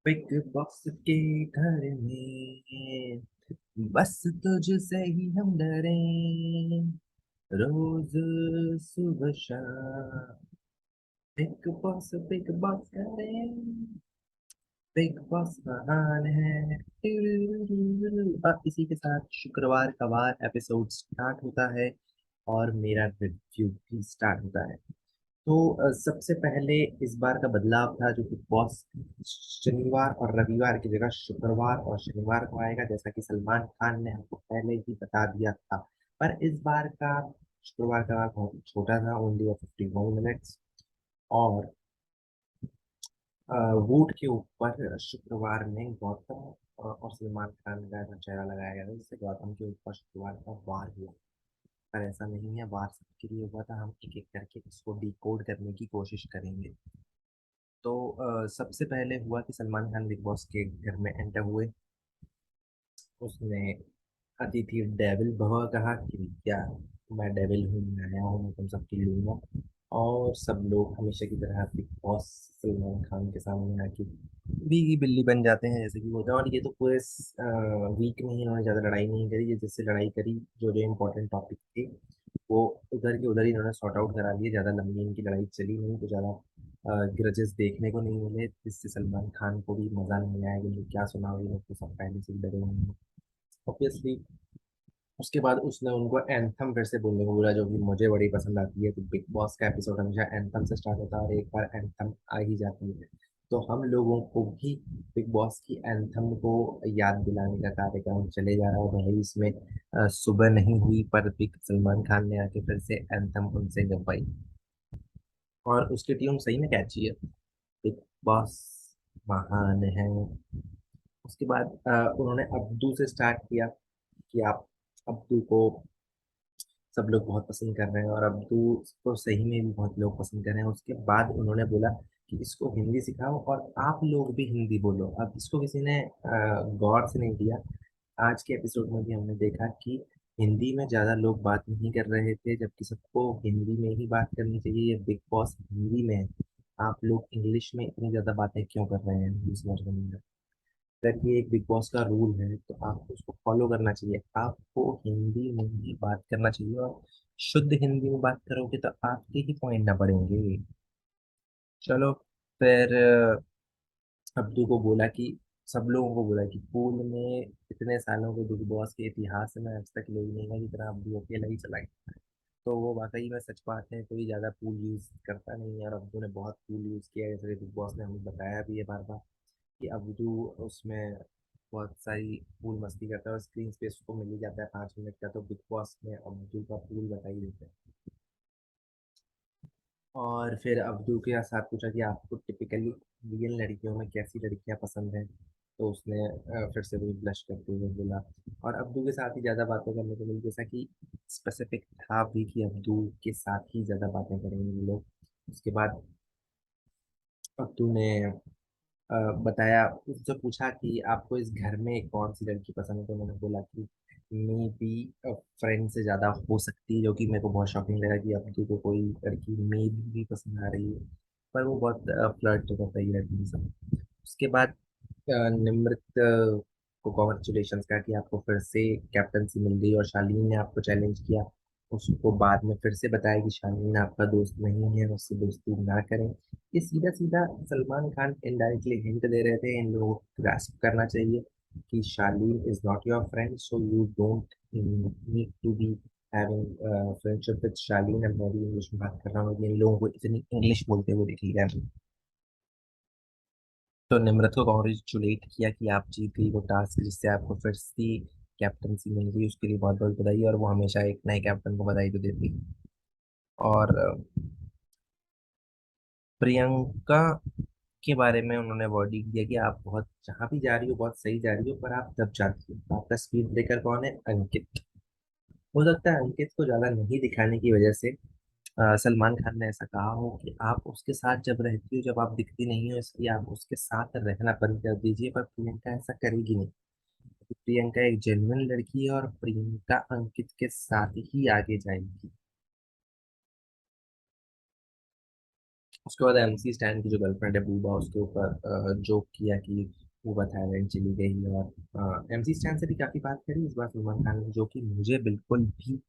Big boss के घर में बस तुझसे ही हम डरे, रोज सुबह शाम बिग बॉस करें। बिग बॉस महान है। और इसी के साथ शुक्रवार का वार एपिसोड स्टार्ट होता है और मेरा रिव्यू भी स्टार्ट होता है। तो सबसे पहले इस बार का बदलाव था जो बिग बॉस शनिवार और रविवार की जगह शुक्रवार और शनिवार को आएगा, जैसा कि सलमान खान ने हमको पहले ही बता दिया था। पर इस बार का शुक्रवार का बहुत छोटा था, ओनली 51 मिनट्स। और वोट के ऊपर शुक्रवार में गौतम और सलमान खान का चेहरा लगाया गया था, जिससे गौतम के ऊपर शुक्रवार का वार हुआ। पर ऐसा नहीं है, वार सबके लिए हुआ था। हम एक एक करके इसको डिकोड करने की कोशिश करेंगे। तो सबसे पहले हुआ कि सलमान खान बिग बॉस के घर में एंटर हुए। उसने अतिथि डेविल भव कहा कि क्या मैं डेविल हूँ, मैं आया हूँ, मैं तुम सबकी लूंगा। और सब लोग हमेशा की तरह बिग बॉस सलमान खान के सामने आके बीगी बिल्ली बन जाते हैं, जैसे कि होता है। और ये तो पूरे वीक में ही इन्होंने ज्यादा लड़ाई नहीं करी। ये जिससे लड़ाई करी, जो जो इम्पोर्टेंट टॉपिक थे वो उधर के उधर ही इन्होंने सॉर्ट आउट करा लिए। ज्यादा लंबी इनकी लड़ाई चली नहीं, तो ज्यादा ग्रजेस देखने को नहीं मिले, जिससे सलमान खान को भी मजा नहीं आया कि क्या सुना हुई, तो सब पहले से ही डरे हुए हैं ऑब्वियसली। उसके बाद उसने उनको एंथम फिर से बोलने को बोला, जो कि मुझे बड़ी पसंद आती है। तो बिग बॉस का एपिसोड हमेशा एंथम से स्टार्ट होता है और एक बार एंथम आ ही जाती है। तो हम लोगों को भी बिग बॉस की एंथम को याद दिलाने का कार्यक्रम चले जा रहा है। भाई इसमें सुबह नहीं हुई, पर बिग सलमान खान ने आके फिर से एंथम उनसे गवाई और उसकी ट्यून सही में कैची है। बिग बॉस महान है। उसके बाद उन्होंने अब्दू से स्टार्ट किया कि आप अब्दू को सब लोग बहुत पसंद कर रहे हैं और अब्दू को सही में भी बहुत लोग पसंद कर रहे हैं। उसके बाद उन्होंने बोला कि इसको हिंदी सिखाओ और आप लोग भी हिंदी बोलो। अब इसको किसी ने गौर से नहीं दिया। आज के एपिसोड में भी हमने देखा कि हिंदी में ज्यादा लोग बात नहीं कर रहे थे, जबकि सबको हिंदी में ही बात करनी चाहिए। ये बिग बॉस हिंदी में है, आप लोग इंग्लिश में इतनी ज्यादा बातें क्यों कर रहे हैं, ये समझ में नहीं। अगर ये एक बिग बॉस का रूल है तो आपको उसको फॉलो करना चाहिए। आपको हिंदी में ही बात करना चाहिए और शुद्ध हिंदी में बात करोगे तो आपके ही पॉइंट ना बढ़ेंगे। चलो, फिर अब्दू को बोला कि सब लोगों को बोला कि पूल में इतने सालों के बिग बॉस के इतिहास में आज तक लोग नहीं है जितना अब्दू अकेला ही चला गया। तो वो वाकई में सच बात है, कोई ज्यादा पूल यूज करता नहीं है और अब्दू ने बहुत पूल यूज किया है। जैसे बिग बॉस ने हमें बताया भी है बार बार कि अब्दू उसमें बहुत सारी पूल मस्ती करता है और स्क्रीन स्पेस उसको मिल ही जाता है 5 मिनट का। तो बिग बॉस में अब्दू का पूल बता ही देते हैं। और फिर अब्दू के साथ पूछा कि आपको टिपिकली रियल लड़कियों में कैसी लड़कियां पसंद हैं। तो उसने फिर से वही ब्लश करते हुए बोला। और अब्दू के साथ ही ज़्यादा बातें करने को मिली, जैसा कि स्पेसिफिक था भी कि अब्दू के साथ ही ज़्यादा बातें करेंगे ये लोग। उसके बाद अब्दू ने बताया, उससे पूछा कि आपको इस घर में कौन सी लड़की पसंद है। तो मैंने बोला कि मे बी फ्रेंड से ज़्यादा हो सकती है, जो कि मेरे को बहुत शॉकिंग लगा कि अब्दू को कोई लड़की मे भी पसंद आ रही है। पर वो बहुत फ्लर्ट तो करता ही लड़की से। उसके बाद निम्रत को कॉन्ग्रेचुलेशन कहा कि आपको फिर से कैप्टनसी मिल गई। और शालीन ने आपको चैलेंज किया, उसको बाद में फिर से बताया कि शालीन आपका दोस्त नहीं है, उससे दोस्ती ना करें। ये सीधा सीधा सलमान खान इनडायरेक्टली हिंट दे रहे थे इन लोगों को ग्रास्प करना चाहिए कि Shalin is not your friend, so you don't need to be having friendship with Shalin. अब मैं भी इंग्लिश में बात कर रहा हूँ, इन लोगों को इतनी इंग्लिश बोलते हुए देख लिया। तो निम्रत को कॉन्ग्रेचुलेट किया कि आप जीत गई वो टास्क, जिससे आपको फिर से कैप्टनसी मिल गई। उसके लिए बहुत बहुत बधाई। और वो हमेशा एक नए कैप्टन को बधाई तो देती है। और प्रियंका के बारे में उन्होंने वर्डिंग दिया कि आप बहुत जहाँ भी जा रही हो बहुत सही जा रही हो, पर आप दब जाती हो। आपका स्पीड ब्रेकर कौन है? अंकित। हो सकता है अंकित को ज्यादा नहीं दिखाने की वजह से सलमान खान ने ऐसा कहा हो कि आप उसके साथ जब रहती हो, जब आप दिखती नहीं हो, इसलिए आप उसके साथ रहना बंद कर दीजिए। पर प्रियंका ऐसा करेगी नहीं। प्रियंका एक जेन्युइन लड़की है और प्रियंका अंकित के साथ ही आगे जाएगी। उसके बाद एमसी स्टैन की जो गर्लफ्रेंड है बूबा, उसके ऊपर जोक किया कि बूबा थाईलैंड चली गई। और एमसी स्टैन से भी काफी बात करी इस बार सलमान खान ने, जो कि मुझे बिल्कुल भी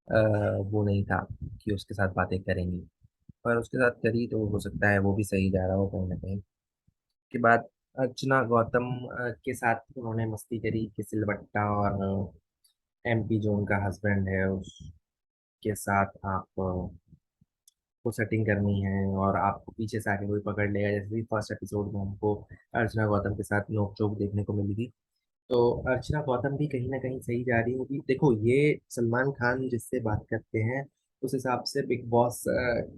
अ, वो नहीं था कि उसके साथ बातें करेंगी, पर उसके साथ करी तो हो सकता है वो भी सही जा रहा हो कहीं ना कहीं। के बाद अर्चना गौतम के साथ उन्होंने मस्ती करी कि सिलवट्टा और एमपी जो उनका हस्बैंड है उसके साथ आप को सेटिंग करनी है और आपको पीछे से आके कोई पकड़ लेगा, जैसे कि फर्स्ट एपिसोड में हमको अर्चना गौतम के साथ नोक-झोंक देखने को मिली थी। तो अर्चना गौतम भी कहीं ना कहीं सही जा रही होगी। देखो ये सलमान खान जिससे बात करते हैं उस हिसाब से बिग बॉस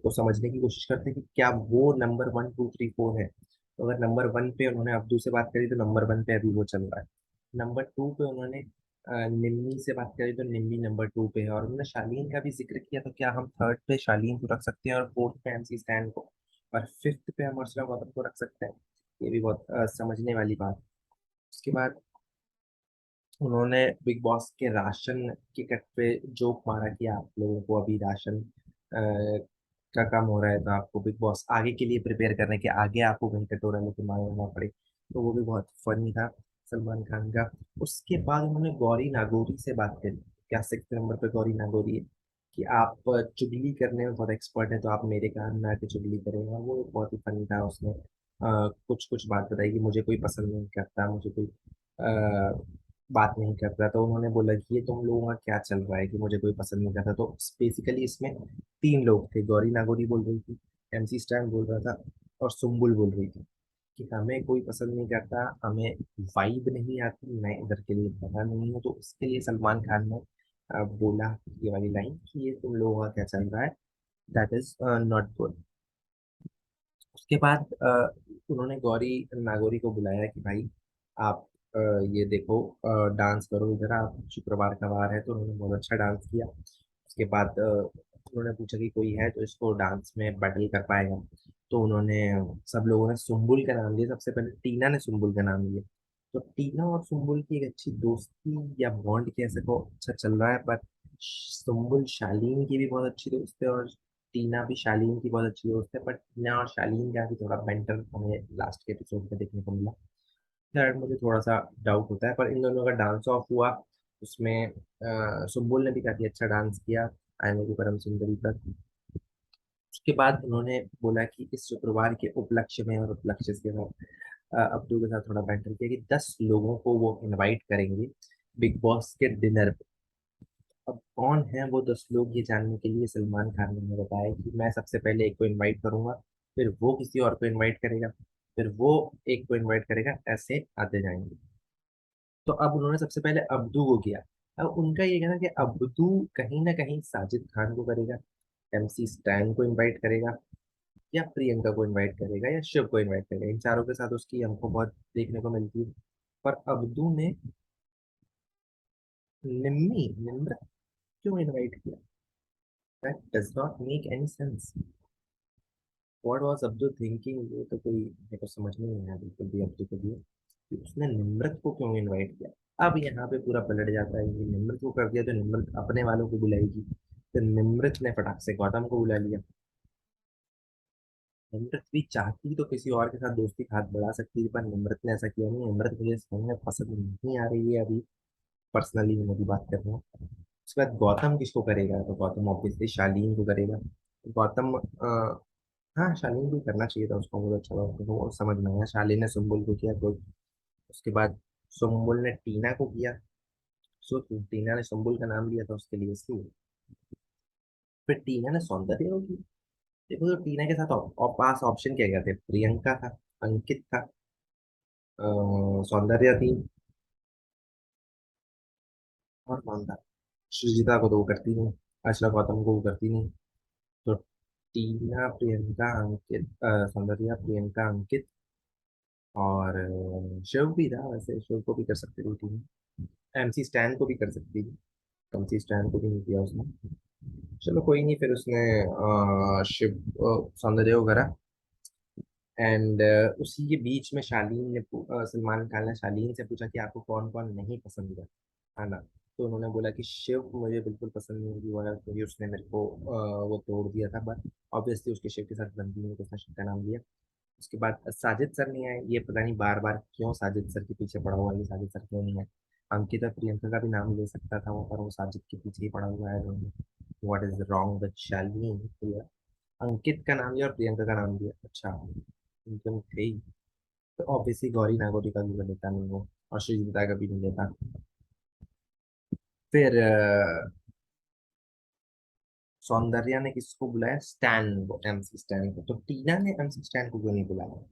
को समझने की कोशिश करते हैं कि क्या वो नंबर 1 2 3 4 है। तो अगर नंबर 1 पे उन्होंने अब्दू से बात करी तो नंबर 1 पे अभी वो चल रहा है। नंबर 2 पे उन्होंने निम्मी से बात करी तो निम्मी नंबर 2 पे है। और उन्होंने शालीन का भी जिक्र किया, तो क्या हम थर्ड पे शालीन को रख सकते हैं और फोर्थ पे एमसी स्टैन को और फिफ्थ पे हम अर्चना गौतम को रख सकते हैं। ये भी बहुत समझने वाली बात है। उसके बाद उन्होंने बिग बॉस के राशन के कट पे जोक मारा कि आप लोगों को अभी राशन का कम हो रहा है, तो आपको बिग बॉस आगे के लिए प्रिपेयर करने के आगे आपको वही कटोरा लेके मांगना पड़े। तो वो भी बहुत फनी था सलमान खान का। उसके बाद उन्होंने गौरी नागौरी से बात करी। क्या 6 नंबर पे गौरी नागौरी है कि आप चुगली करने में बहुत एक्सपर्ट है, तो आप मेरे कान में आके चुगली करें। और वो बहुत ही फनी था। उसने कुछ कुछ बात बताई कि मुझे कोई पसंद नहीं करता, मुझे कोई बात नहीं करता। तो उन्होंने बोला कि ये तुम लोगों का क्या चल रहा है कि मुझे कोई पसंद नहीं करता। तो बेसिकली इसमें 3 लोग थे, गौरी नागौरी बोल रही थी, एमसी स्टैन बोल रहा था और सुम्बुल बोल रही थी कि हमें कोई पसंद नहीं करता, हमें वाइब नहीं आती, मैं इधर के लिए बना नहीं हूँ। तो इसके लिए सलमान खान ने बोला ये वाली लाइन कि ये तुम लोगों का क्या चल रहा है, दैट इज नॉट गुड। उसके बाद उन्होंने गौरी नागौरी को बुलाया कि भाई आप अ, ये देखो डांस करो इधर, आप शुक्रवार का वार है। तो उन्होंने बहुत अच्छा डांस किया। उसके बाद उन्होंने पूछा कि कोई है तो इसको डांस में बैटल कर पाएगा। तो उन्होंने सब लोगों ने सुम्बुल का नाम लिया। सबसे पहले टीना ने सुम्बुल का नाम लिया। तो टीना और सुम्बुल की एक अच्छी दोस्ती या बॉन्ड कह सको अच्छा चल रहा है। पर सुम्बुल शालीन की भी बहुत अच्छी दोस्त है और टीना भी शालीन की बहुत अच्छी दोस्त है। पर टीना और शालीन का भी थोड़ा बेंटर हमें लास्ट के एपिसोड में देखने को मिला। यार मुझे थोड़ा सा डाउट होता है। पर इन दोनों का डांस ऑफ हुआ, उसमें सुम्बुल ने भी काफी अच्छा डांस किया आईने की परम सुंदरी पर। उसके बाद उन्होंने बोला कि इस शुक्रवार के उपलक्ष्य में और उपलक्ष्य के साथ अब्दू के साथ थोड़ा बैंटर किया कि 10 लोगों को वो इनवाइट करेंगे बिग बॉस के डिनर पे। अब कौन है वो 10 लोग, ये जानने के लिए सलमान खान ने हमें बताया कि मैं सबसे पहले एक को इनवाइट करूंगा, फिर वो किसी और को इनवाइट करेगा, फिर वो एक को इनवाइट करेगा, ऐसे आते जाएंगे। तो अब उन्होंने सबसे पहले अब्दू को किया। अब उनका ये कहना कि अब्दू कहीं ना कहीं साजिद खान को करेगा, एमसी स्टैन को इनवाइट करेगा, या प्रियंका को इनवाइट करेगा, या शिव को इनवाइट करेगा। इन चारों के साथ उसकी हमको बहुत देखने को मिलती है। पर अब्दू ने निम्मी निम्रत क्यों इनवाइट किया? That does not make any sense. What was Abdu thinking, ये तो कोई मेरे को समझ में नहीं आया बिल्कुल भी अब्दू को भी कि उसने निम्रत को क्यों इनवाइट किया। अब यहाँ पे पूरा पलट जाता है कि निम्रत को कर दिया तो निम्रत अपने वालों को बुलाएगी, तो निम्रत ने फटाक से गौतम को बुला लिया। निम्रत भी चाहती तो किसी और के साथ दोस्ती का हाथ बढ़ा सकती थी, पर निम्रत ने ऐसा किया नहीं। निम्रत मुझे समझ में पसंद नहीं आ रही है अभी, पर्सनली मैं मेरी बात कर रहा हूँ। उसके बाद गौतम किसको करेगा, तो गौतम ऑब्वियसली शालीन को करेगा। गौतम हाँ शालीन को करना चाहिए था उसको, बहुत अच्छा लगा वो समझ में आया। शालीन ने सुम्बुल को किया तो उसके बाद सुम्बुल ने टीना को किया। सो टीना ने सुम्बुल का नाम लिया था उसके लिए, इसलिए फिर टीना ने सौंदर्य को किया। देखो तो टीना के साथ पास ऑप्शन क्या क्या थे, प्रियंका था, अंकित था, सौंदर्य थी, और कौन था? सृजिता को तो वो करती नहीं, अर्चना गौतम को वो करती नहीं। तो टीना प्रियंका अंकित, सौंदर्या प्रियंका अंकित और शिव भी था। वैसे शिव को भी कर सकती थी टीम, एमसी स्टैन को भी कर सकती थी, एमसी स्टैन को भी नहीं किया उसने। चलो कोई नहीं, फिर उसने शिव सौंदर्य को करा। एंड उसी के बीच में सलमान खान ने शालीन से पूछा कि आपको कौन कौन नहीं पसंद है ना। तो उन्होंने बोला कि शिव मुझे बिल्कुल पसंद नहीं हुआ क्योंकि उसने मेरे को वो तोड़ दिया था, बट ऑब्वियसली उसके शिव के साथ बनती नहीं तो उसने शिव का नाम लिया। उसके बाद साजिद सर नहीं आए, ये पता नहीं बार बार क्यों साजिद सर के पीछे पड़ा हुआ है, ये साजिद सर क्यों नहीं है। अंकिता प्रियंका का भी नाम ले सकता था वो, पर वो साजिद के पीछे ही पड़ा हुआ है। What is wrong with Shalini? Ankit का नाम लिया और प्रियंका का नाम लिया, अच्छा तुम थे ही। तो ऑब्वियसली गौरी नागौरी का भी लेता नहीं वो, और श्रीजिता का भी नहीं लेता। फिर सौंदर्या ने किसको बुलाया? स्टैन को, एमसी स्टैन को। तो टीना ने एमसी स्टैन को क्यों नहीं बुलाया?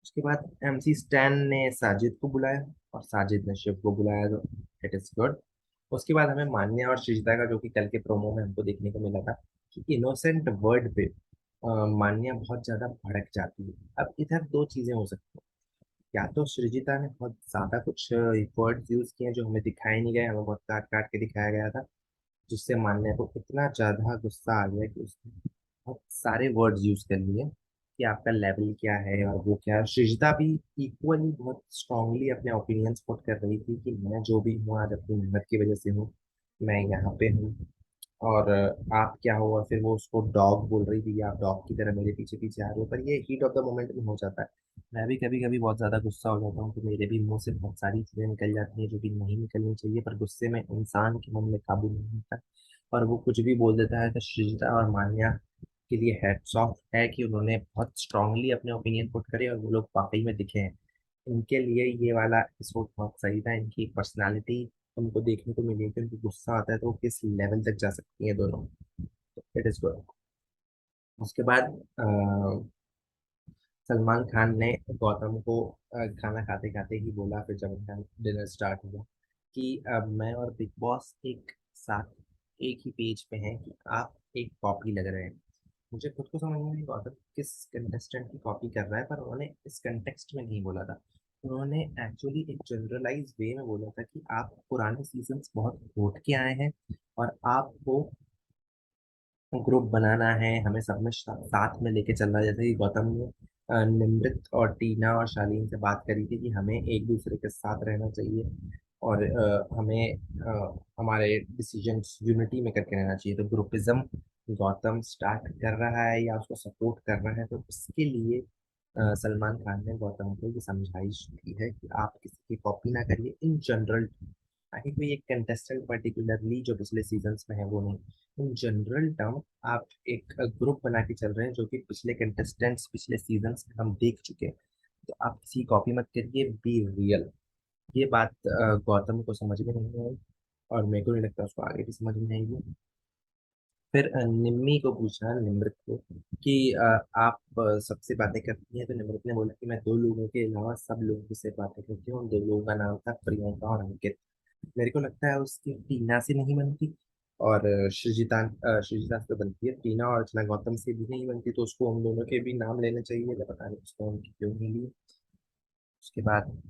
उसके बाद एमसी स्टैन ने साजिद को बुलाया और साजिद ने शिव को बुलाया, तो इट इज गुड। उसके बाद हमें मान्या और श्रीजिता का, जो कि कल के प्रोमो में हमको देखने को मिला था, कि इनोसेंट वर्ड पे मान्या बहुत ज्यादा भड़क जाती है। अब इधर दो चीजें हो सकती हैं, या तो सृजिता ने बहुत ज्यादा कुछ वर्ड्स यूज किए हैं जो हमें दिखाए नहीं गए, हमें बहुत काट काट के दिखाया गया था, जिससे मान्या को इतना ज्यादा गुस्सा आ गया कि उसने बहुत सारे वर्ड्स यूज कर लिए कि आपका लेवल क्या है और वो क्या है। सृजिता भी इक्वली बहुत स्ट्रांगली अपने ओपिनियंस पुट कर रही थी कि मैं जो भी हूँ आज अपनी मेहनत की वजह से हूँ, मैं यहाँ पे हूँ, और आप क्या हो। और फिर वो उसको डॉग बोल रही थी, आप डॉग की तरह मेरे पीछे पीछे आ रहे हो। पर ये हीट ऑफ द मोमेंट में हो जाता है। मैं भी कभी कभी बहुत ज्यादा गुस्सा हो जाता हूँ, तो मेरे भी मुंह से बहुत सारी चीजें निकल जाती हैं जो कि नहीं निकलनी चाहिए, पर गुस्से में इंसान के मन में काबू नहीं होता, और वो कुछ भी बोल देता है। तो सृजिता और मान्या के लिए हैट्स ऑफ है कि उन्होंने बहुत स्ट्रांगली अपने ओपिनियन पुट करे और वो लोग वाकई में दिखे हैं। इनके लिए ये वाला एपिसोड बहुत सही था। इनकी पर्सनालिटी हमको देखने को मिली है कि उनको गुस्सा आता है तो वो किस लेवल तक जा सकती है दोनों। It is good. उसके बाद सलमान खान ने गौतम को खाना खाते खाते ही बोला, फिर जब उनका डिनर स्टार्ट हुआ, कि मैं और बिग बॉस एक साथ एक ही पेज पे हैं, कि आप एक कॉपी लग रहे हैं। मुझे खुद को समझ में नहीं गौतम किस कंटेस्टेंट की कॉपी कर रहा है, पर उन्होंने इस कंटेक्स्ट में नहीं बोला था। उन्होंने एक्चुअली एक जनरलाइज वे में बोला था कि आप पुराने सीजन्स बहुत घोट के आए हैं, और आपको ग्रुप बनाना है, हमें सब में साथ में लेके चलना है। जैसे कि गौतम ने निमृत और टीना और शालीन से बात करी थी कि हमें एक दूसरे के साथ रहना चाहिए, और हमें हमारे डिसीजंस यूनिटी में करके रहना चाहिए। तो ग्रुपिज्म गौतम स्टार्ट कर रहा है या उसको सपोर्ट कर रहा है, तो इसके लिए सलमान खान ने गौतम को ये समझाइश दी है कि आप किसी की कॉपी ना करिए इन जनरल। ताकि कोई एक कंटेस्टेंट पर्टिकुलरली जो पिछले सीजन्स में है वो नहीं, इन जनरल टर्म आप एक ग्रुप बना के चल रहे हैं जो कि पिछले कंटेस्टेंट्स पिछले सीजन्स में हम देख चुके हैं। तो आप किसी कॉपी मत करिए, बी रियल। ये बात गौतम को समझ में नहीं आई, और मेरे को नहीं लगता उसको आगे भी समझ में आएगी। फिर निम्मी को पूछा, निमृत को, कि आप सबसे बातें करती हैं। तो निमृत ने बोला कि मैं दो लोगों के अलावा सब लोगों से बातें करती हूँ। उन दो लोगों का नाम था प्रियंका और अंकित। मेरे को लगता है उसकी टीना से नहीं बनती, और सृजिता से बनती है। टीना और अर्चना गौतम से भी नहीं बनती, तो उसको उन दोनों के भी नाम लेने चाहिए, तो पता नहीं उसको उनकी क्यों नहीं लिए। उसके बाद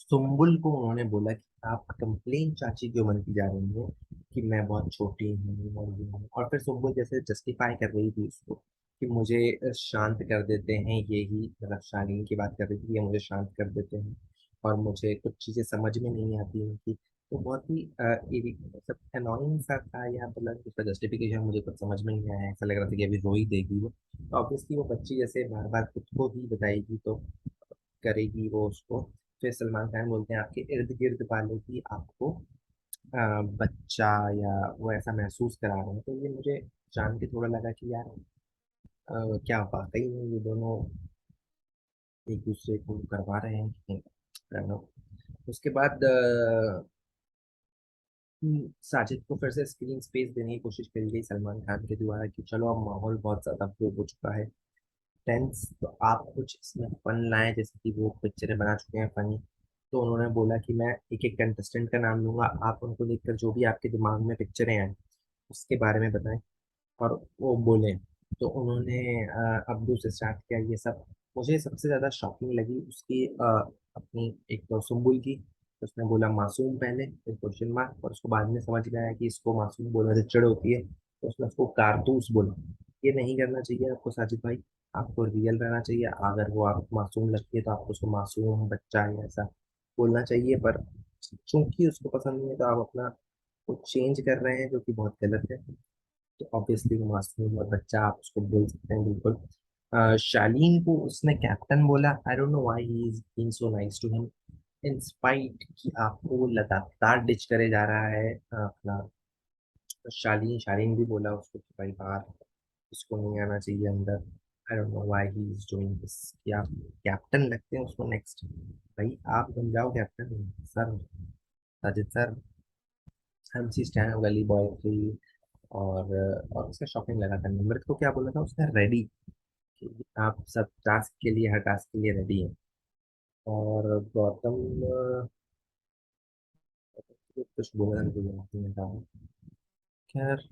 सुम्बुल को उन्होंने बोला कि आप कंप्लेन चाची क्यों बनती जा रही हो, कि मैं बहुत छोटी हूँ और ये हूँ। और फिर सुम्बुल जैसे जस्टिफाई कर रही थी उसको, कि मुझे शांत कर देते हैं यही, मतलब शालीन की बात कर रही थी, ये मुझे शांत कर देते हैं, और मुझे कुछ चीजें समझ में नहीं आती हैं कि। तो बहुत ही मतलब अनोइंग सा था यहाँ पर। उसका जस्टिफिकेशन मुझे कुछ समझ में नहीं आया, ऐसा लग रहा था कि अभी रो ही देगी वो। तो ऑब्वियसली वो बच्ची जैसे बार बार खुद को ही बताएगी तो करेगी वो उसको। फिर सलमान खान बोलते हैं आपके इर्द गिर्द वाले भी आपको बच्चा या वो ऐसा महसूस करा रहे हैं। तो ये मुझे जान के थोड़ा लगा कि यार क्या वाकई में ये दोनों एक दूसरे को करवा रहे हैं कि नहीं। I don't know। उसके बाद साजिद को फिर से स्क्रीन स्पेस देने की कोशिश करी गई सलमान खान के द्वारा, कि चलो अब माहौल बहुत ज्यादा वो हो चुका है टेंस, तो आप कुछ इसमें फन लाएं, जैसे कि वो पिक्चरें बना चुके हैं फनी। तो उन्होंने बोला कि मैं एक एक कंटेस्टेंट का नाम लूंगा, आप उनको देखकर जो भी आपके दिमाग में पिक्चरें आए उसके बारे में बताएं, और वो बोले। तो उन्होंने अब्दू से स्टार्ट किया ये सब। मुझे सबसे ज़्यादा शॉकिंग लगी उसकी अपनी एक तो सुम्बुल की। उसने बोला मासूम पहले, फिर क्वेश्चन मार्क, और उसको बाद में समझ में आया कि इसको मासूम बोलने से चिढ़ होती है, तो उसने उसको कारतूस बोला। ये नहीं करना चाहिए आपको साजिद भाई, आपको रियल रहना चाहिए। अगर वो आपको मासूम लगती है तो आपको उसको मासूम बच्चा या ऐसा बोलना चाहिए, पर चूंकि उसको पसंद नहीं है तो आप अपना वो चेंज कर रहे हैं, जो कि बहुत गलत है। तो ऑब्वियसली वो मासूम और बच्चा, आप उसको बोल सकते हैं बिल्कुल। शालीन को उसने कैप्टन बोला। I don't know why he is being so nice to him, in spite कि आपको लगातार डिच करे जा रहा है अपना शालीन। शालीन भी बोला उसको कि भाई बाहर, इसको नहीं आना चाहिए अंदर। आई don't know why he is doing this, कि आप कैप्टन लगते हैं उसको नेक्स्ट। भाई आप बन जाओ captain sir, Sajid sir. MC stand गली बॉय थी। और उसका शॉकिंग लगा था। निमृत को क्या बोला था उसने, रेडी, कि आप सब टास्क के लिए, हर टास्क के लिए रेडी हैं। और गौतम कुछ बोला नहीं था। खैर,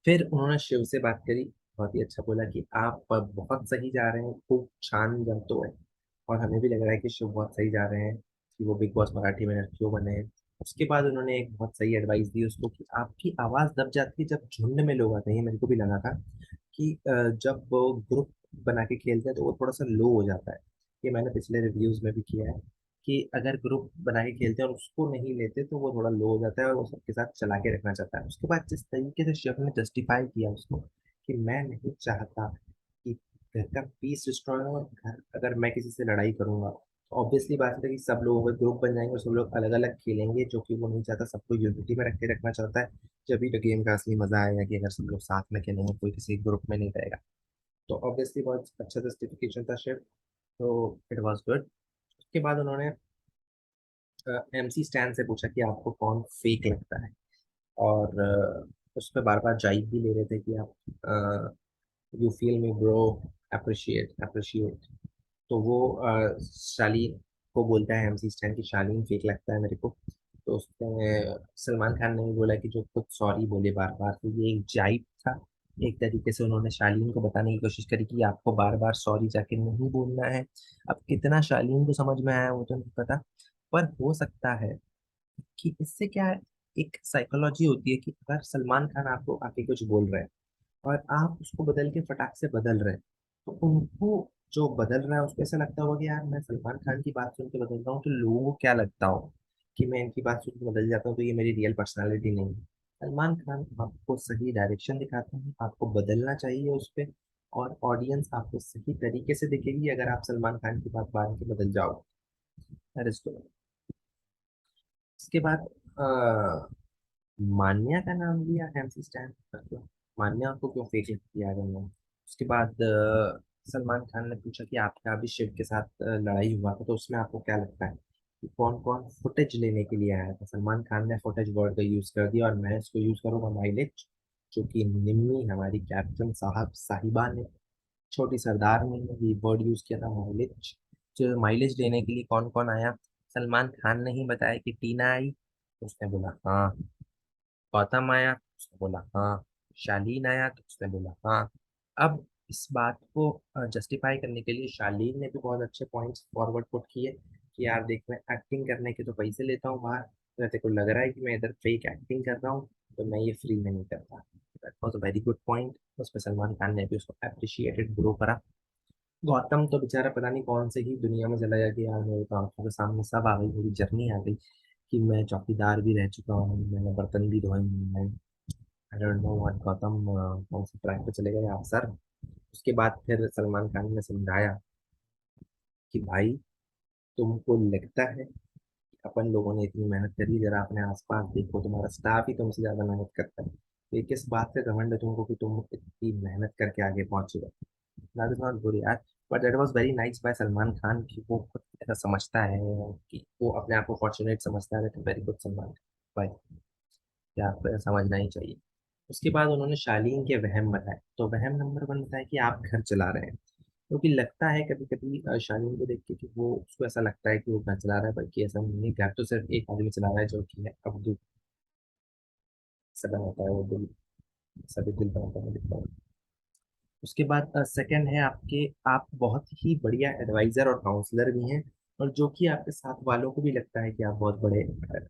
फिर उन्होंने शिव से बात करी। बहुत ही अच्छा बोला कि आप बहुत सही जा रहे हैं, खूब छान जमतो है। और हमें भी लग रहा है कि शिव बहुत सही जा रहे हैं, कि वो बिग बॉस मराठी में क्यों बने हैं। उसके बाद उन्होंने एक बहुत सही एडवाइस दी उसको, कि आपकी आवाज़ दब जाती है जब झुंड में लोग आते हैं। मेरे को भी लगा था कि जब वो ग्रुप बना के खेलते हैं तो वो थोड़ा सा लो हो जाता है। ये मैंने पिछले रिव्यूज में भी किया है, कि अगर ग्रुप बना के खेलते हैं और उसको नहीं लेते तो वो थोड़ा लो हो जाता है, और वो सबके साथ चला के रखना चाहता है। उसके बाद जिस तरीके से शिव ने जस्टिफाई किया उसको, कि मैं नहीं चाहता कि घर का पीस डिस्ट्रॉय हो, और घर अगर मैं किसी से लड़ाई करूंगा तो ऑब्वियसली बात है कि सब लोगों के ग्रुप बन जाएंगे और सब लोग अलग अलग खेलेंगे, जो कि वो नहीं चाहता। सबको यूनिटी में रख के रखना चाहता है। जब भी तो गेम का असली मजा आएगा, कि अगर सब लोग साथ में खेलेंगे, कोई किसी ग्रुप में नहीं रहेगा। तो ऑब्वियसली बहुत अच्छा जस्टिफिकेशन था शिव। तो इट वाज गुड। उसके बाद उन्होंने एमसी स्टैन से पूछा कि आपको कौन फेक लगता है। और उस पर बार बार जाइब भी ले रहे थे कि आप you feel me bro, appreciate appreciate. तो वो शालीन को बोलता है एमसी स्टैन की शालीन फेक लगता है मेरे को। तो उसने सलमान खान ने भी बोला कि जो खुद सॉरी बोले बार बार, तो ये एक जाइब था। एक तरीके से उन्होंने शालीन को बताने की कोशिश करी कि आपको बार बार सॉरी जाके नहीं बोलना है। अब कितना शालीन को समझ में आया वो तो नहीं पता, पर हो सकता है कि इससे क्या है, एक साइकोलॉजी होती है कि अगर सलमान खान आपको आके कुछ बोल रहे हैं और आप उसको बदल के फटाक से बदल रहे हैं, तो उनको जो बदल रहा है उसको ऐसा लगता होगा कि यार मैं सलमान खान की बात सुन के बदल रहा हूँ, तो लोगों को क्या लगता हो कि मैं इनकी बात सुन के बदल जाता हूँ, तो ये मेरी रियल पर्सनालिटी नहीं है। सलमान खान आपको सही डायरेक्शन दिखाते हैं, आपको बदलना चाहिए उस पर। और ऑडियंस आपको सही तरीके से दिखेगी अगर आप सलमान खान की बात मान के बदल जाओ। That is good. इसके बाद मान्या का नाम लिया एमसी स्टैन करके। मान्या को क्यों फेक किया है उन्होंने। उसके बाद सलमान खान ने पूछा कि आपका अभी शिव के साथ लड़ाई हुआ था, तो उसमें आपको क्या लगता है कि कौन कौन फुटेज लेने के लिए आया था। सलमान खान ने फुटेज वर्ड का यूज कर दिया, और मैं इसको यूज करूंगा माइलेज, जो कि निम्मी हमारी कैप्टन साहब साहिबा ने, छोटी सरदार ने ये वर्ड यूज किया था, माइलेज। जो माइलेज लेने के लिए कौन कौन आया, सलमान खान ने ही बताया कि टीना आई। उसने बोला हाँ। गौतम आया, उसने बोला हाँ। शालीन आया तो उसने बोला हाँ। अब इस बात को जस्टिफाई करने के लिए शालीन ने भी बहुत अच्छे पॉइंट्स फॉरवर्ड पुट किए, कि यार देख, मैं एक्टिंग करने के तो पैसे लेता हूँ बाहर, अगर तेरे को लग रहा है कि मैं इधर फेक एक्टिंग कर रहा हूँ तो मैं ये फ्री में नहीं करता। That was a very good point. उस पर सलमान खान ने भी उसको अप्रिशिएटेड, ग्रो करा। गौतम तो बेचारा पता नहीं कौन से ही दुनिया में चला गया, कि यार मेरे तो आंखों के सामने सब आ गई, मेरी जर्नी आ गई, कि मैं चौकीदार भी रह चुका हूँ, मैंने बर्तन भी धोए हैं। आई डोंट नो व्हाट गौतम कौन से ट्रैक पे चले गए आप सर। उसके बाद फिर सलमान खान ने समझाया कि भाई, तुमको लगता है कि अपन लोगों ने इतनी मेहनत करी, जरा अपने आसपास देखो, तुम्हारा स्टाफ ही तुमसे ज्यादा मेहनत करता है। तो ये किस बात से घमंड है तुमको कि तुम इतनी मेहनत करके आगे पहुंचे हो। दैट इज नॉट गुड यार। But that was very nice by Salman Khan, कि वो खुद ऐसा समझता है, कि वो अपने आप को फॉर्चुनेट समझता है। वेरी गुड सलमान भाई, क्या आपको ऐसा समझना ही चाहिए। उसके बाद उन्होंने शालीन के वहम बताए। तो वहम नंबर वन बताया कि आप घर चला रहे हैं, क्योंकि लगता है कभी कभी शालीन को देख के कि वो, उसको ऐसा लगता है कि वो घर चला रहा है, बल्कि ऐसा नहीं है। घर तो सिर्फ एक आदमी चला रहा है, जो कि है अब्दुल। सदा होता है वो दिल, सभी दिल बनाता है दिखता है। उसके बाद सेकंड है आपके, आप बहुत ही बढ़िया एडवाइजर और काउंसलर भी हैं। और जो कि आपके साथ वालों को भी लगता है कि आप बहुत बड़े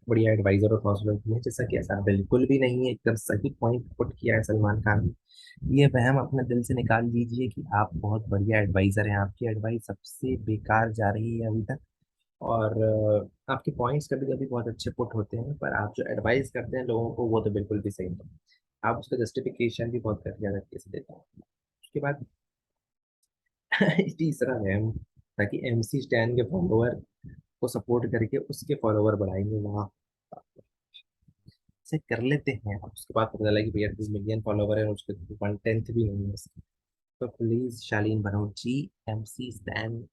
बढ़िया एडवाइजर और काउंसलर भी हैं, जैसा कि ऐसा बिल्कुल भी नहीं है। एकदम सही पॉइंट पुट किया है सलमान खान ने। ये वहम अपने दिल से निकाल दीजिए कि आप बहुत बढ़िया एडवाइजर हैं। आपकी एडवाइस सबसे बेकार जा रही है अभी तक। और आपके पॉइंट्स कभी कभी बहुत अच्छे पुट होते हैं, पर आप जो एडवाइस करते हैं लोगों को वो तो बिल्कुल भी सही नहीं। आप उसका जस्टिफिकेशन भी बहुत घटिया तरीके से देते हैं। उसके बाद तीसरा है, ताकि एमसी स्टैन के फॉलोअर को सपोर्ट करके उसके फॉलोअर बढ़ाएंगे। वहाँ से कर लेते हैं, उसके बाद पता चला कि भैया 2 मिलियन फॉलोवर है और उसके 1/10 भी नहीं है। तो प्लीज शालीन बनोट जी, एमसी स्टैन,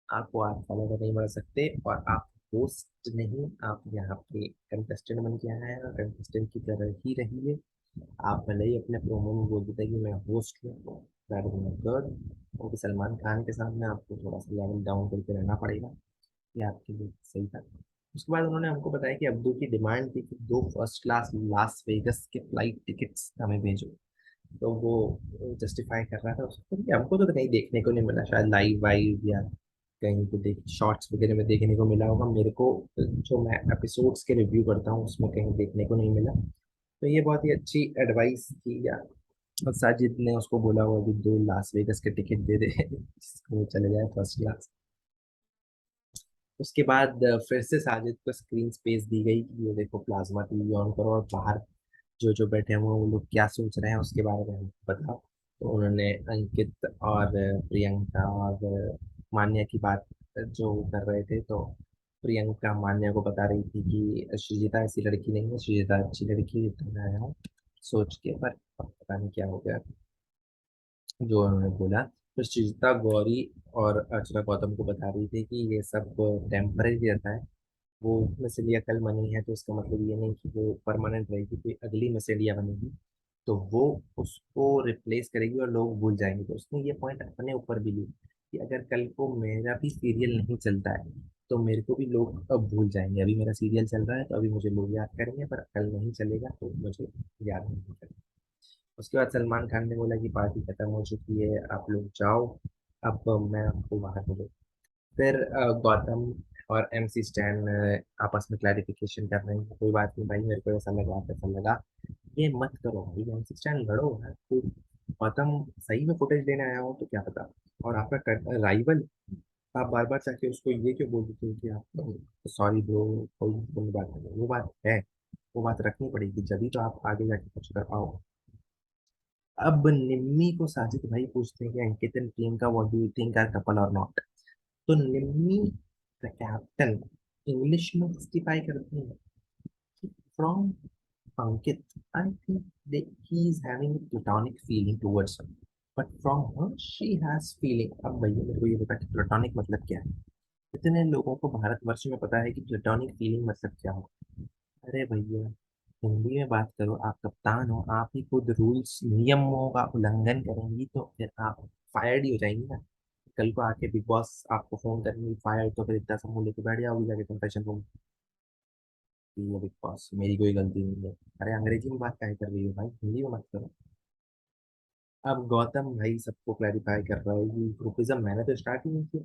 आपको आप फॉलोवर नहीं बढ़ा सकते, और आप होस्ट नहीं, आप यहाँ पे कंटेस्टेंट बन के आए हैं और कंटेस्टेंट की तरह ही रहिए। आप भले ही अपने प्रोमो में बोल देते हैं कि मैं होस्ट हूँ, दैट इज नॉट गुड। क्योंकि सलमान खान के सामने आपको थोड़ा सा लेवल डाउन करके रहना पड़ेगा, ये आपके लिए सही था। उसके बाद उन्होंने हमको बताया कि अब्दू की डिमांड थी कि 2 फर्स्ट क्लास लास वेगस के फ्लाइट टिकट्स हमें भेजो। तो वो जस्टिफाई कर रहा था उसको कि हमको तो कहीं देखने को नहीं मिला, शायद लाइव वाइव या कहीं पे देख शॉर्ट्स वगैरह में देखने को मिला होगा, मेरे को जो मैं एपिसोड्स के रिव्यू करता हूँ उसमें कहीं देखने को नहीं मिला। तो ये बहुत ही अच्छी एडवाइस थी यार। और साजिद ने उसको बोला हुआ कि 2 लास वेगस के टिकट दे दे जिसको वो चले जाए फर्स्ट क्लास। उसके बाद फिर से साजिद को स्क्रीन स्पेस दी गई कि ये देखो प्लाज्मा टीवी ऑन करो और बाहर जो जो बैठे हैं वो लोग क्या सोच रहे हैं उसके बारे में हमको बताओ। तो उन्होंने अंकित और प्रियंका और मान्या की बात जो कर रहे थे, तो प्रियंका मान्या को बता रही थी कि सृजिता ऐसी लड़की नहीं है, सृजिता अच्छी लड़की है, तो मैं आया हूँ सोच के, पर अब पता नहीं क्या हो गया जो उन्होंने बोला। तो सृजिता गौरी और अर्चना गौतम को बता रही थी कि ये सब टेम्पररी रहता है। वो मिसलिया कल बनी है तो इसका मतलब ये नहीं कि वो परमानेंट रहेगी, कोई अगली मिसलिया बनेगी तो वो उसको रिप्लेस करेगी और लोग भूल जाएंगे। तो उसने ये पॉइंट अपने ऊपर भी ली कि अगर कल को मेरा भी सीरियल नहीं चलता है तो मेरे को भी लोग अब भूल जाएंगे। अभी मेरा सीरियल चल रहा है तो अभी मुझे लोग याद करेंगे, पर कल नहीं चलेगा तो मुझे याद नहीं करेंगे। उसके बाद सलमान खान ने बोला कि पार्टी खत्म हो चुकी है, आप लोग जाओ, अब मैं आपको बाहर मिलूँ। फिर गौतम और एमसी स्टैन आपस में क्लैरिफिकेशन कर रहे हैं, कोई बात नहीं भाई, मेरे को ऐसा लगा ऐसा लगा, ये मत करो भाई, एमसी स्टैन लड़ो है कोई। गौतम सही में फुटेज लेने आया हो तो क्या पता, और आपका राइवल, आप बार बार जाके उसको ये क्यों बोल देते हो कि आप सॉरी ब्रो, कोई बात नहीं, वो बात है, वो बात रखनी पड़ेगी जब भी तो आप आगे जाके कुछ कर पाओ। अब निम्मी को साजिद भाई पूछते हैं कि अंकित एंड टीम का what do you think are couple और नॉट। तो निम्मी द कैप्टन इंग्लिश में जस्टिफाई करती है from Ankit, I think he is having a platonic feeling towards her, but from her she has feeling। अब भैया मेरे को ये बता कि प्लेटोनिक मतलब क्या है। इतने लोगों को भारतवर्ष में पता है कि प्लेटोनिक फीलिंग मतलब क्या हो। अरे भैया हिंदी में बात करो, आप कप्तान हो, आप ही खुद रूल्स नियमों का उल्लंघन करेंगी तो फिर आप फायर्ड ही हो जाएंगी ना। कल को आके बिग बॉस आपको फोन करेंगे फायर, तो फिर इतना सब मुंह लेके बैठ जाओगी जाके कंफेशन रूम कि ये बिग बॉस मेरी कोई गलती नहीं है। अरे अंग्रेजी में बात काहे कर रही हो भाई, हिंदी में मत करो। अब गौतम भाई सबको क्लैरिफाई कर रहा है कि ग्रुपिज्म मैंने तो स्टार्ट ही नहीं किया,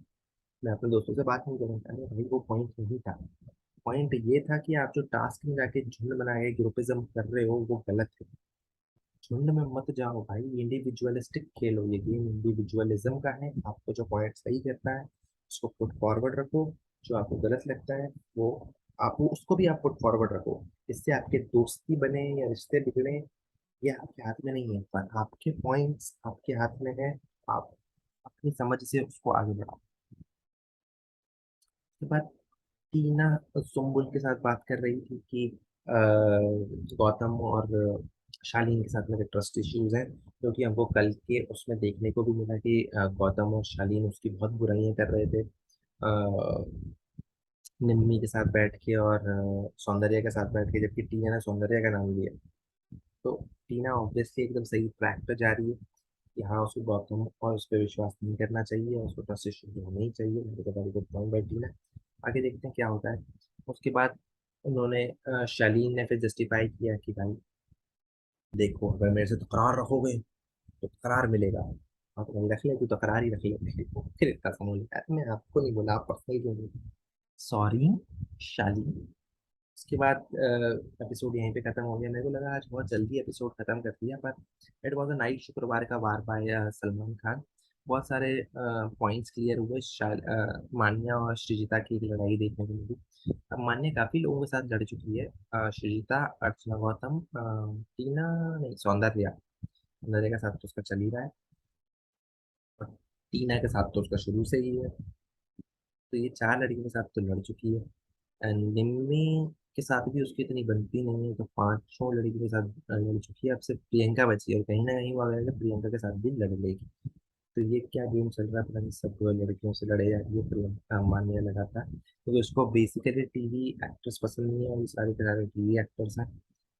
मैं अपने दोस्तों से बात नहीं करूँगा। अरे भाई वो पॉइंट नहीं था। पॉइंट ये था कि आप जो टास्क में जाके झुंड बना के ग्रुपिज्म कर रहे हो वो गलत है। झुंड में मत जाओ भाई, इंडिविजुअलिस्टिक खेलो, ये गेम इंडिविजुअलिज्म का है। आपको जो पॉइंट सही करता है उसको पुट फॉरवर्ड रखो, जो आपको गलत लगता है वो आप उसको भी आप पुट फॉरवर्ड रखो। इससे आपके दोस्ती बने या रिश्ते बिगड़े ये आपके हाथ में नहीं है, पर आपके पॉइंट्स आपके हाथ में है। आप अपनी समझ से उसको आगे बढ़ाओ। उसके बाद टीना सुम्बुल के साथ बात कर रही थी कि गौतम और शालीन के साथ मेरे ट्रस्ट इश्यूज हैं, क्योंकि हमको कल के उसमें देखने को भी मिला कि गौतम और शालीन उसकी बहुत बुराइयां कर रहे थे निम्मी के साथ बैठ के और सौंदर्या के साथ बैठ के, जबकि टीना ने सौंदर्या का नाम लिया। तो टीना ऑब्वियसली एकदम सही ट्रैक पर जा रही है कि हाँ उसको गौतम और उस पर विश्वास नहीं करना चाहिए, उसको ट्रस्ट इश्यूज होना ही चाहिए। मेरे को वेरी गुड पॉइंट बाई टीना। आगे देखते हैं क्या होता है। उसके बाद उन्होंने शालीन ने फिर जस्टिफाई किया कि भाई देखो अगर मेरे से तकरार रखोगे तो तकरार मिलेगा, और तो वही रख ले, तू तकरार ही रख ले। फिर इतना समझ लिया मैं आपको नहीं बोला, आप पर्सनल क्यों नहीं। सॉरी शालीन। उसके बाद एपिसोड यहीं पे खत्म हो गया। मेरे को लगा आज बहुत जल्दी एपिसोड खत्म कर दिया, पर इट वॉज अ नाइट शुक्रवार का वार बाय सलमान खान। बहुत सारे पॉइंट्स क्लियर हुए। मान्या और सृजिता की एक लड़ाई देखने को मिली। अब मान्या काफी लोगों के साथ लड़ चुकी है। सृजिता, अर्चना गौतम, टीना, नहीं सौंदर्या। सौंदर्या के साथ तो उसका चल ही रहा है, और टीना के साथ तो उसका शुरू से ही है। तो ये चार लड़कियों के साथ तो लड़ चुकी है। एंड निम्मी के साथ भी उसकी इतनी बनती नहीं है, तो पांचों लड़कियों के साथ लड़ चुकी है। अब सिर्फ प्रियंका बची है, और कहीं ना कहीं वो अगर प्रियंका के साथ भी लड़ लेगी। तो ये क्या गेम चल रहा है पता नहीं, सब लड़कियों से लड़े जा रही है प्रियंका। मान्य लगाता है क्योंकि उसको बेसिकली टीवी एक्ट्रेस पसंद नहीं है, और ये सारे के सारे टीवी एक्टर्स हैं,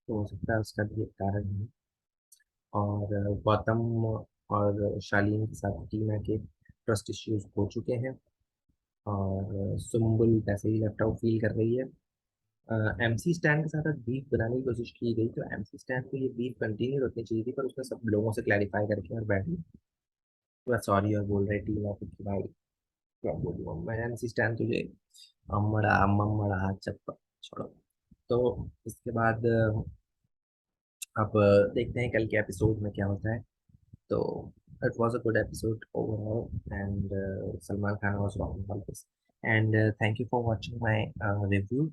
तो हो सकता है उसका भी एक कारण है। और गौतम और शालीन के साथ टीना के ट्रस्ट इश्यूज हो चुके हैं, और सुम्बुल वैसे ही लेफ्ट आउट फील कर रही है। एमसी स्टैन के साथ बीफ बनाने की कोशिश की गई, तो एमसी स्टैन को ये बीफ कंटिन्यू रखनी चाहिए थी, पर उसने सब लोगों से क्लैरिफाई करके और बैठ पूरा सॉरी और बोल रहे टीम ऑफ कि भाई क्या बोलूँ मैं, एमसी स्टैन तुझे अम्मड़ा अम्मड़ा चप्पा छोड़ो। तो इसके बाद अब देखते हैं कल के एपिसोड में क्या होता है। तो it was a good episode overall, and Salman Khan was wrong about this. And thank you for watching my review.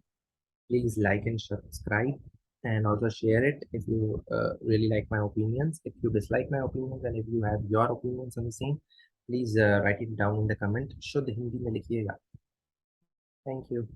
Please like and subscribe, and also share it if you really like my opinions. If you dislike my opinions, and if you have your opinions on the same, please write it down in the comment. शुद्ध हिंदी में लिखिएगा। Thank you.